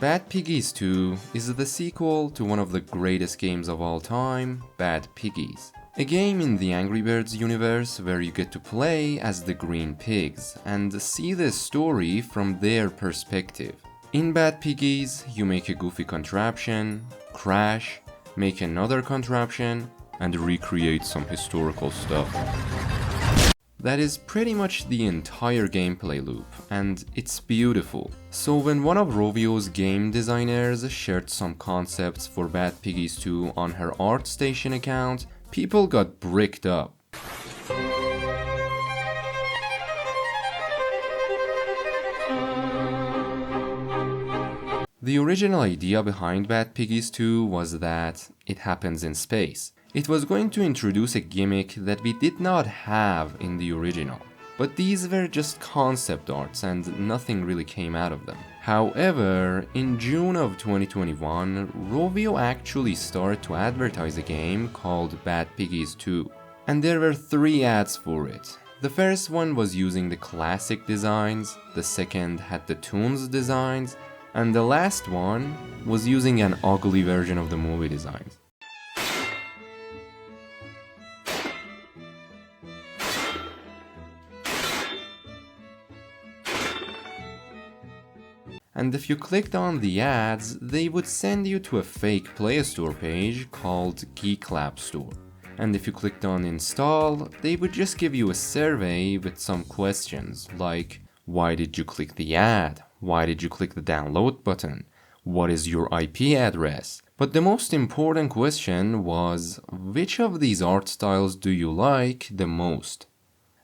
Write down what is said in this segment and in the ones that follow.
Bad Piggies 2 is the sequel to one of the greatest games of all time, Bad Piggies. A game in the Angry Birds universe where you get to play as the green pigs and see the story from their perspective. In Bad Piggies, you make a goofy contraption, crash, make another contraption, and recreate some historical stuff. That is pretty much the entire gameplay loop, and it's beautiful. So when one of Rovio's game designers shared some concepts for Bad Piggies 2 on her ArtStation account, people got bricked up. The original idea behind Bad Piggies 2 was that it happens in space. It was going to introduce a gimmick that we did not have in the original, but these were just concept arts and nothing really came out of them. However, in June of 2021, Rovio actually started to advertise a game called Bad Piggies 2, and there were 3 ads for it. The first one was using the classic designs, the second had the Toons designs, and the last one was using an ugly version of the movie designs. And if you clicked on the ads, they would send you to a fake Play Store page called Geek Lab Store. And if you clicked on install, they would just give you a survey with some questions like, why did you click the ad? Why did you click the download button? What is your IP address? But the most important question was, which of these art styles do you like the most?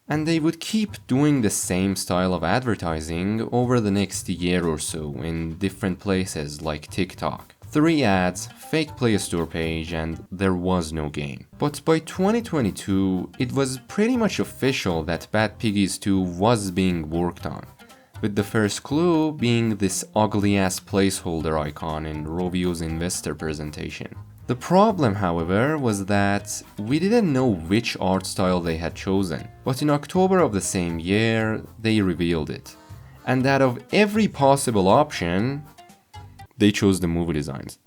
And they would keep doing the same style of advertising over the next year or so in different places like TikTok. 3 ads, fake Play Store page, and there was no game. But by 2022, it was pretty much official that Bad Piggies 2 was being worked on, with the first clue being this ugly ass placeholder icon in Rovio's investor presentation. The problem, however, was that we didn't know which art style they had chosen, but in October of the same year, they revealed it. And out of every possible option, they chose the movie designs.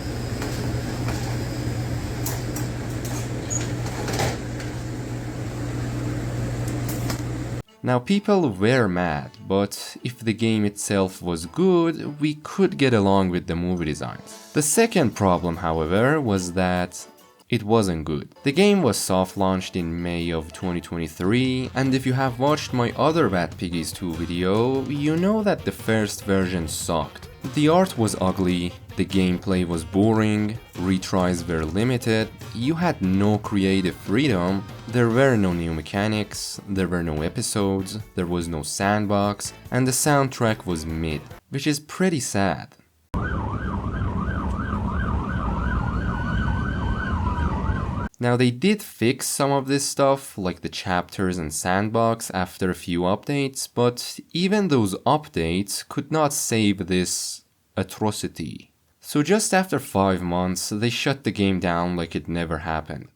Now people were mad, but if the game itself was good, we could get along with the movie designs. The second problem, however, was that it wasn't good. The game was soft launched in May of 2023, and if you have watched my other Bad Piggies 2 video, you know that the first version sucked. The art was ugly, the gameplay was boring, retries were limited, you had no creative freedom, there were no new mechanics, there were no episodes, there was no sandbox, and the soundtrack was mid, which is pretty sad. Now they did fix some of this stuff, like the chapters and sandbox after a few updates, but even those updates could not save this atrocity. So just after 5 months, they shut the game down like it never happened.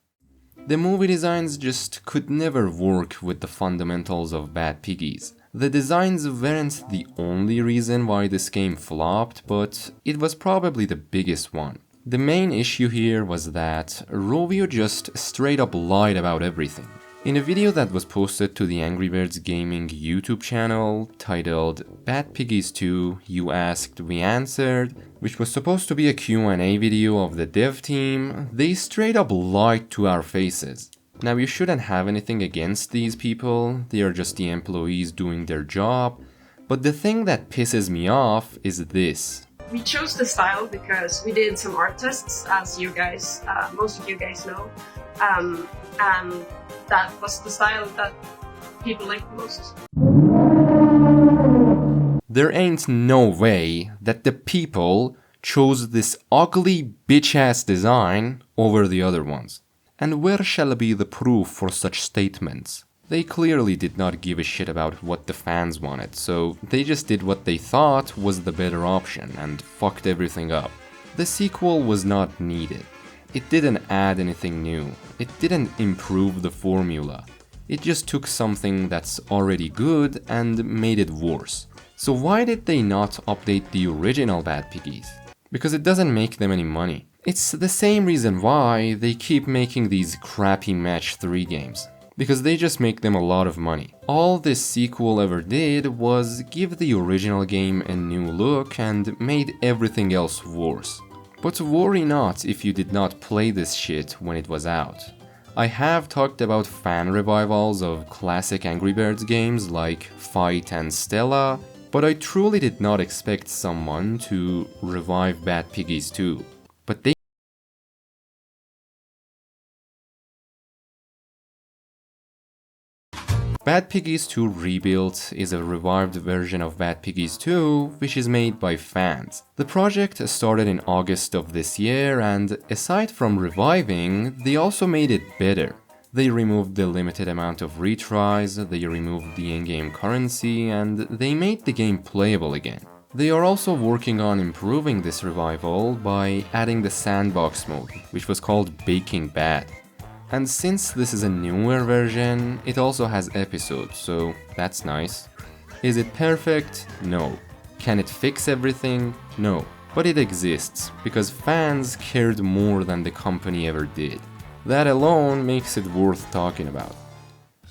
The movie designs just could never work with the fundamentals of Bad Piggies. The designs weren't the only reason why this game flopped, but it was probably the biggest one. The main issue here was that Rovio just straight up lied about everything. In a video that was posted to the Angry Birds Gaming YouTube channel titled Bad Piggies 2, You Asked, We Answered, which was supposed to be a Q&A video of the dev team, they straight up lied to our faces. Now you shouldn't have anything against these people, they are just the employees doing their job, but the thing that pisses me off is this. We chose the style because we did some art tests, as you guys, most of you guys know, and that was the style that people liked the most. There ain't no way that the people chose this ugly bitch-ass design over the other ones. And where shall be the proof for such statements? They clearly did not give a shit about what the fans wanted, so they just did what they thought was the better option and fucked everything up. The sequel was not needed. It didn't add anything new. It didn't improve the formula. It just took something that's already good and made it worse. So why did they not update the original Bad Piggies? because it doesn't make them any money. It's the same reason why they keep making these crappy Match 3 games, because they just make them a lot of money. All this sequel ever did was give the original game a new look and made everything else worse. But worry not if you did not play this shit when it was out. I have talked about fan revivals of classic Angry Birds games like Fight and Stella, but I truly did not expect someone to revive Bad Piggies 2. But they Bad Piggies 2 Rebuilt is a revived version of Bad Piggies 2, which is made by fans. The project started in August of this year, and aside from reviving, they also made it better. They removed the limited amount of retries, they removed the in-game currency, and they made the game playable again. They are also working on improving this revival by adding the sandbox mode, which was called Baking Bad. And since this is a newer version, it also has episodes, so that's nice. Is it perfect? No. Can it fix everything? No. But it exists, because fans cared more than the company ever did. That alone makes it worth talking about.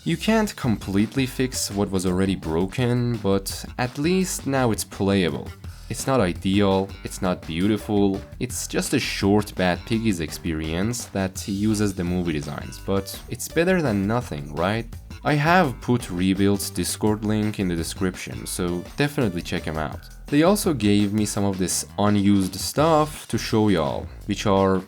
You can't completely fix what was already broken, but at least now it's playable. It's not ideal, it's not beautiful, it's just a short Bad Piggies experience that uses the movie designs, but it's better than nothing, right? I have put Rebuild's Discord link in the description, so definitely check him out. They also gave me some of this unused stuff to show y'all, which are